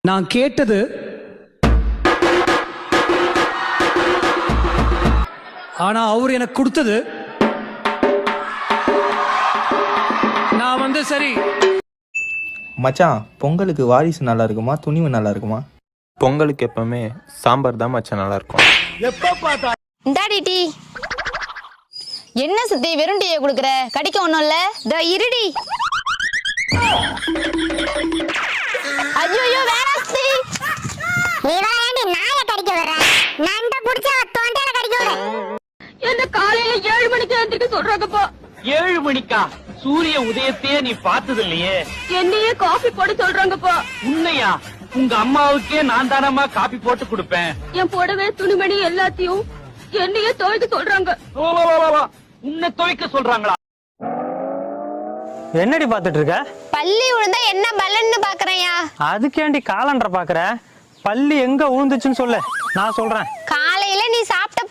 நான் கேட்டது ஆனா அவர் எனக்கு கொடுத்தது. நான் வந்து சரி. மச்சான், பொங்கலுக்கு வாரிசு நல்லா இருக்குமா துணிவு நல்லா இருக்குமா? பொங்கலுக்கு எப்பவுமே சாம்பார் தான் மச்சான் நல்லா இருக்கும். இந்தாடி டீ. என்ன சுத்தி வெறும் டீயை கொடுக்குற? கடிக்க ஒண்ணும் இல்ல. த இருடி. ஐயோ வேணாம் சுத்தி. நீ வாடி நாய கடிக்க வர. நண்ட புடிச்ச தொண்டையில கடிக்க வர. என்ன காலையில 7 மணிக்கு எந்திரிக்க சொல்றாங்கப்பா. 7 மணிக்கா? சூரிய உதயத்தையே நீ பார்த்தது இல்லையே. என்னையே காஃபி போட சொல்றாங்கப்பா. உன்னையா? உங்க அம்மாவுக்கே நான் தானம்மா காபி போட்டு கொடுப்பேன். என் புடவை துணிமணி எல்லாத்தையும் என்னையே துவைக்க சொல்றாங்க. உன்னை துவைக்க சொல்றாங்களா? என்னடி பாத்துட்டு இருக்க? பள்ளி விழுந்தா என்ன பலன்னு பாக்குறேயா? அதுக்கேண்டி காலண்டர் பாக்குற? பள்ளி எங்க விழுந்துச்சுன்னு சொல்லு, நான் சொல்றேன். காலையில நீ சாப்பிட்ட